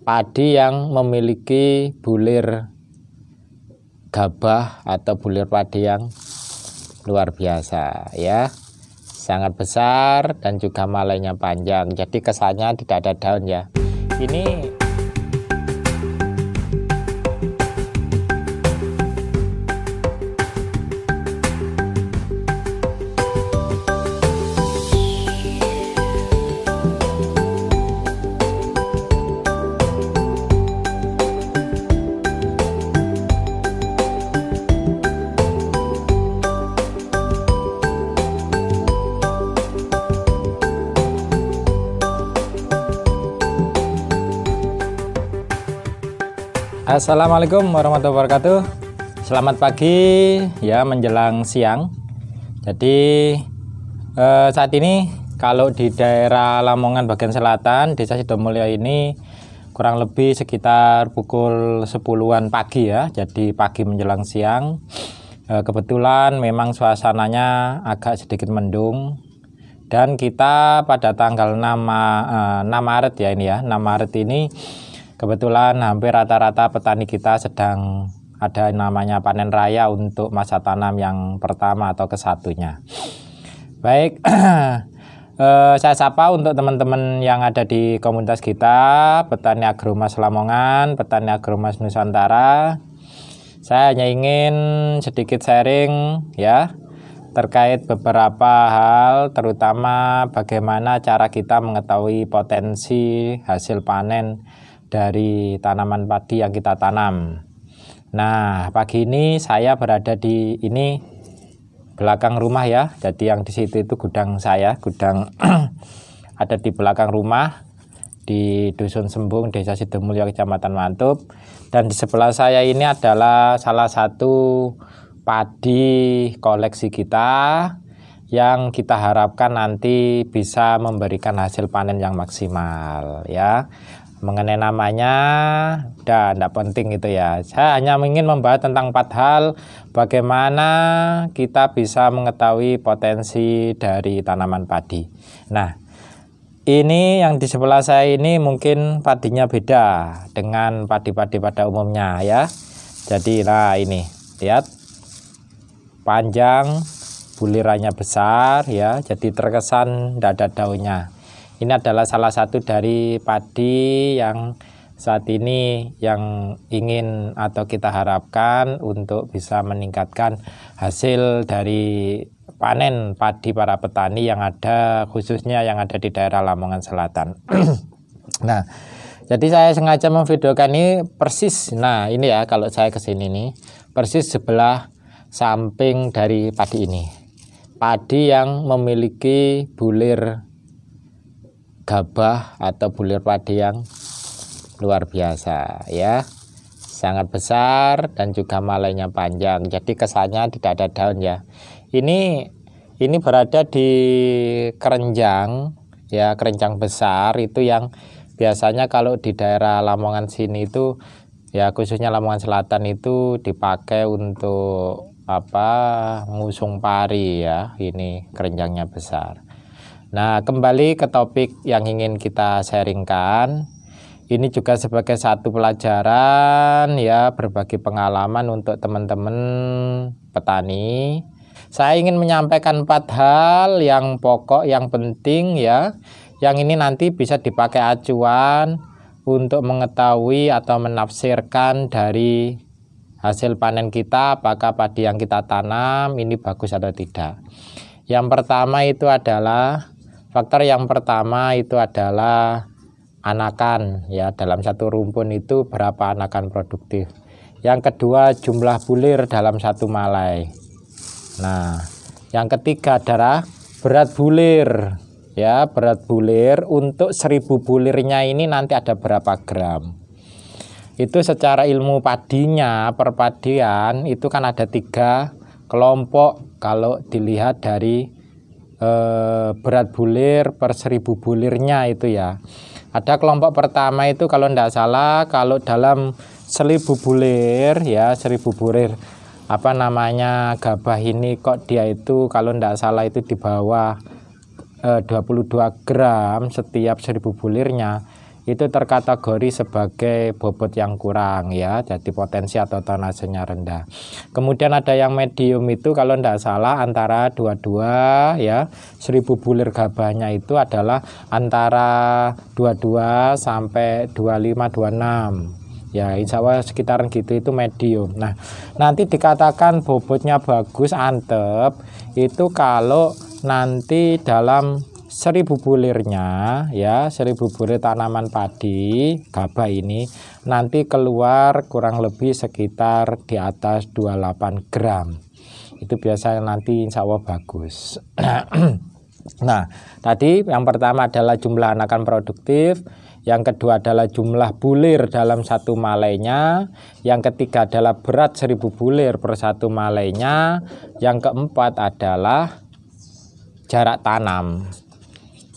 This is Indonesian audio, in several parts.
padi yang memiliki bulir gabah atau bulir padi yang luar biasa ya, sangat besar dan juga malainya panjang, jadi kesannya tidak ada daun ya. Ini Assalamualaikum warahmatullahi wabarakatuh. Selamat pagi ya, menjelang siang. Jadi saat ini kalau di daerah Lamongan bagian selatan, Desa Sidomulyo ini kurang lebih sekitar pukul 10-an pagi ya. Jadi pagi menjelang siang. Kebetulan memang suasananya agak sedikit mendung. Dan kita pada tanggal 6 Maret ya ini ya, 6 Maret ini kebetulan hampir rata-rata petani kita sedang ada namanya panen raya untuk masa tanam yang pertama atau kesatunya. Baik, saya sapa untuk teman-teman yang ada di komunitas kita, petani agromas Lamongan, petani agromas Nusantara. Saya hanya ingin sedikit sharing ya terkait beberapa hal, terutama bagaimana cara kita mengetahui potensi hasil panen dari tanaman padi yang kita tanam. Nah, pagi ini saya berada di ini belakang rumah ya. Jadi yang di situ itu gudang saya, gudang ada di belakang rumah di Dusun Sembung, Desa Sidomulyo, Kecamatan Mantup. Dan di sebelah saya ini adalah salah satu padi koleksi kita yang kita harapkan nanti bisa memberikan hasil panen yang maksimal ya. Mengenai namanya dan tidak penting itu ya. Saya hanya ingin membahas tentang 4 hal, bagaimana kita bisa mengetahui potensi dari tanaman padi. Nah, ini yang di sebelah saya ini mungkin padinya beda dengan padi-padi pada umumnya ya. Jadi nah ini lihat, panjang, bulirannya besar ya, jadi terkesan tidak ada daunnya. Ini adalah salah satu dari padi yang saat ini yang ingin atau kita harapkan untuk bisa meningkatkan hasil dari panen padi para petani yang ada, khususnya yang ada di daerah Lamongan Selatan. Nah, jadi saya sengaja memvideokan ini persis. Nah, ini ya kalau saya kesini nih, persis sebelah samping dari padi ini. Padi yang memiliki bulir gabah atau bulir padi yang luar biasa ya, sangat besar dan juga malainya panjang, jadi kesannya tidak ada daun ya. Ini berada di kerenjang ya, kerenjang besar itu yang biasanya kalau di daerah Lamongan sini itu ya, khususnya Lamongan Selatan itu dipakai untuk ngusung pari ya. Ini kerenjangnya besar. Nah, kembali ke topik yang ingin kita sharingkan. Ini juga sebagai satu pelajaran ya, berbagi pengalaman untuk teman-teman petani. Saya ingin menyampaikan 4 hal yang pokok, yang penting ya, yang ini nanti bisa dipakai acuan untuk mengetahui atau menafsirkan dari hasil panen kita, apakah padi yang kita tanam ini bagus atau tidak. Yang pertama itu adalah faktor yang pertama itu adalah anakan ya, dalam satu rumpun itu berapa anakan produktif. Yang kedua jumlah bulir dalam satu malai. Nah, yang ketiga adalah berat bulir ya, berat bulir untuk 1000 bulirnya ini nanti ada berapa gram. Itu secara ilmu padinya, perpadian itu kan ada 3 kelompok kalau dilihat dari berat bulir per 1000 bulirnya itu ya. Ada kelompok pertama itu kalau tidak salah, kalau dalam 1000 bulir ya, 1000 bulir gabah ini kok dia itu kalau tidak salah itu di bawah 22 gram setiap 1000 bulirnya. itu terkategori sebagai bobot yang kurang ya, jadi potensi atau tonasenya rendah. Kemudian ada yang medium itu kalau tidak salah antara 22 ya, 1000 bulir gabahnya itu adalah antara 22 sampai 25 26. Ya insya Allah sekitaran gitu, itu medium. Nah nanti dikatakan bobotnya bagus antep itu kalau nanti dalam 1000 bulirnya ya, 1000 bulir tanaman padi gabah ini nanti keluar kurang lebih sekitar di atas 28 gram. Itu biasanya nanti insya Allah bagus. Nah tadi yang pertama adalah jumlah anakan produktif, yang kedua adalah jumlah bulir dalam satu malainya, yang ketiga adalah berat 1000 bulir per satu malainya, yang keempat adalah jarak tanam.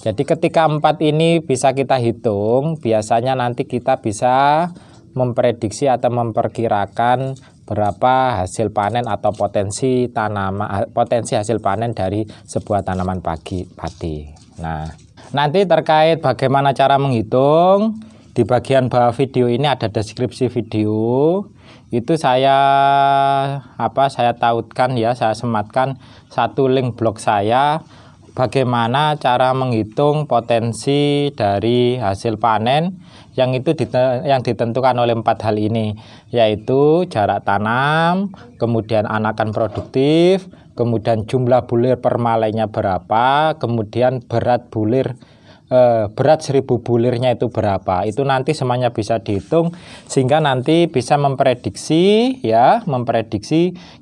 Jadi ketika 4 ini bisa kita hitung, biasanya nanti kita bisa memprediksi atau memperkirakan berapa hasil panen atau potensi hasil panen dari sebuah tanaman padi. Nah, nanti terkait bagaimana cara menghitung, di bagian bawah video ini ada deskripsi video. Itu saya tautkan ya, saya sematkan satu link blog saya bagaimana cara menghitung potensi dari hasil panen yang ditentukan oleh 4 hal ini, yaitu jarak tanam, kemudian anakan produktif, kemudian jumlah bulir per malainya berapa, kemudian berat 1000 bulirnya itu berapa. Itu nanti semuanya bisa dihitung sehingga nanti bisa memprediksi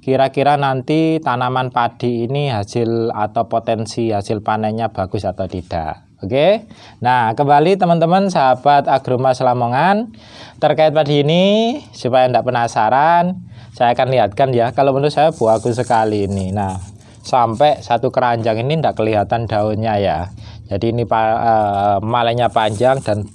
kira-kira nanti tanaman padi ini hasil atau potensi hasil panennya bagus atau tidak. Oke. Nah, kembali teman-teman sahabat Agromas Lamongan, terkait padi ini supaya tidak penasaran, saya akan lihatkan ya. Kalau menurut saya bagus sekali ini. Nah, sampai satu keranjang ini tidak kelihatan daunnya ya. Jadi ini malainya panjang dan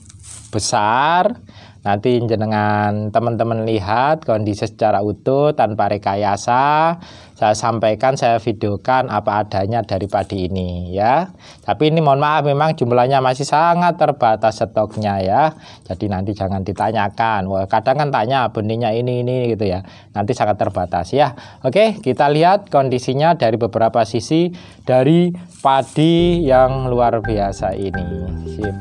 besar. Nanti jenengan teman-teman lihat kondisi secara utuh tanpa rekayasa. Saya sampaikan, saya videokan apa adanya dari padi ini ya. Tapi ini mohon maaf memang jumlahnya masih sangat terbatas stoknya ya. Jadi nanti jangan ditanyakan. Wah, kadang kan tanya benihnya ini gitu ya. Nanti sangat terbatas ya. Oke, kita lihat kondisinya dari beberapa sisi dari padi yang luar biasa ini. Sip.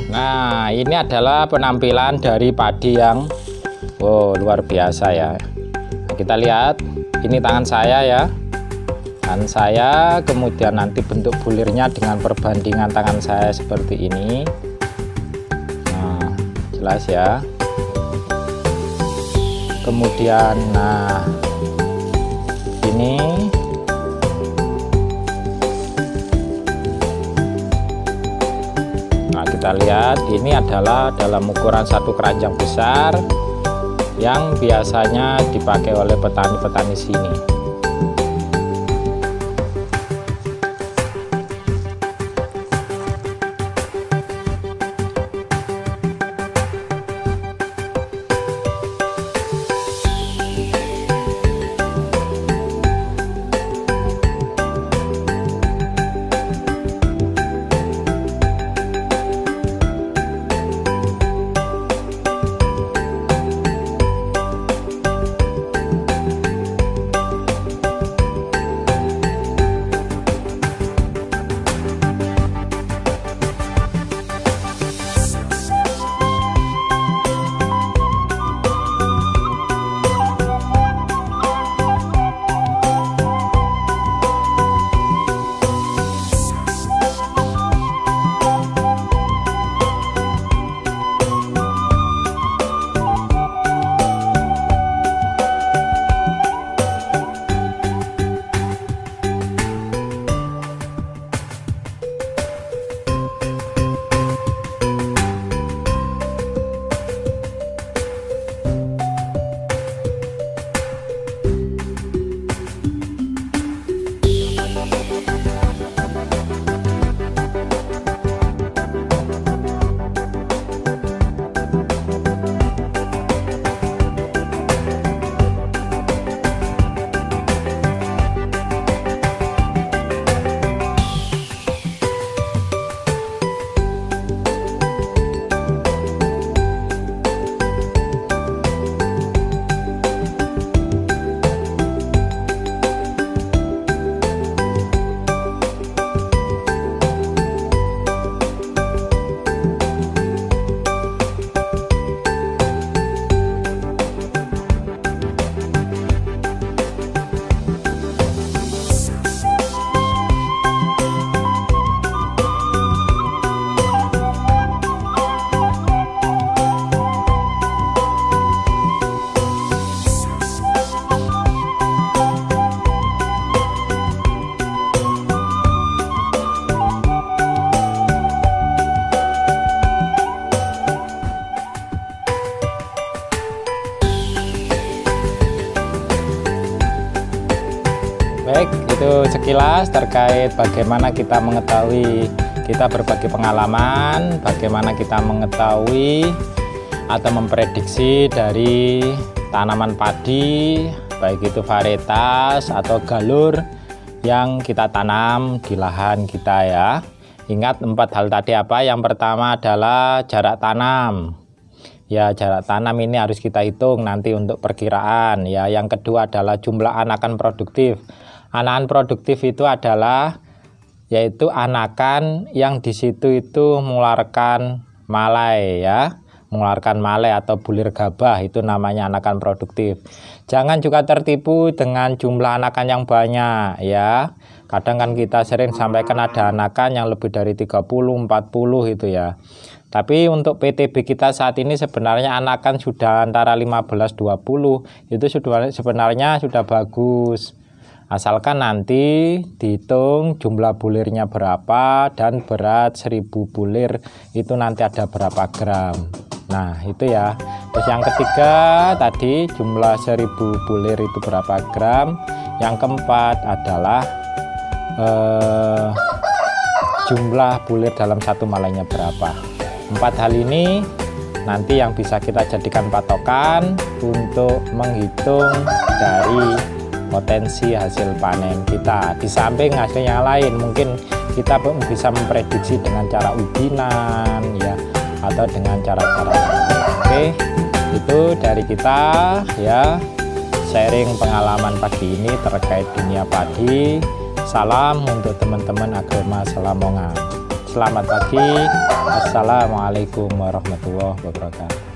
Nah, ini adalah penampilan dari padi yang luar biasa ya. Nah, kita lihat ini tangan saya ya, tangan saya, kemudian nanti bentuk bulirnya dengan perbandingan tangan saya seperti ini. Nah, jelas ya. Kemudian nah ini kita lihat ini adalah dalam ukuran satu keranjang besar yang biasanya dipakai oleh petani-petani sini. Baik, itu sekilas terkait bagaimana kita mengetahui, kita berbagi pengalaman, bagaimana kita mengetahui atau memprediksi dari tanaman padi, baik itu varietas atau galur yang kita tanam di lahan kita ya. Ingat 4 hal tadi apa? Yang pertama adalah jarak tanam. Ya, jarak tanam ini harus kita hitung nanti untuk perkiraan ya. Yang kedua adalah jumlah anakan produktif. Anakan produktif itu adalah yaitu anakan yang di situ itu mengeluarkan malai ya. Mengeluarkan malai atau bulir gabah, itu namanya anakan produktif. Jangan juga tertipu dengan jumlah anakan yang banyak ya. Kadang kan kita sering sampaikan ada anakan yang lebih dari 30, 40 itu ya. Tapi untuk PTB kita saat ini sebenarnya anakan sudah antara 15-20, itu sebenarnya sudah bagus. Asalkan nanti dihitung jumlah bulirnya berapa dan berat 1000 bulir itu nanti ada berapa gram. Nah itu ya. Terus yang ketiga tadi jumlah 1000 bulir itu berapa gram. Yang keempat adalah jumlah bulir dalam satu malainya berapa. 4 hal ini nanti yang bisa kita jadikan patokan untuk menghitung dari potensi hasil panen kita. Di samping hasil yang lain mungkin kita bisa memprediksi dengan cara ujian ya, atau dengan cara-cara lain. Oke, itu dari kita ya, sharing pengalaman pagi ini terkait dunia padi. Salam untuk teman-teman Agroma Lamongan. Selamat pagi. Assalamualaikum warahmatullahi wabarakatuh.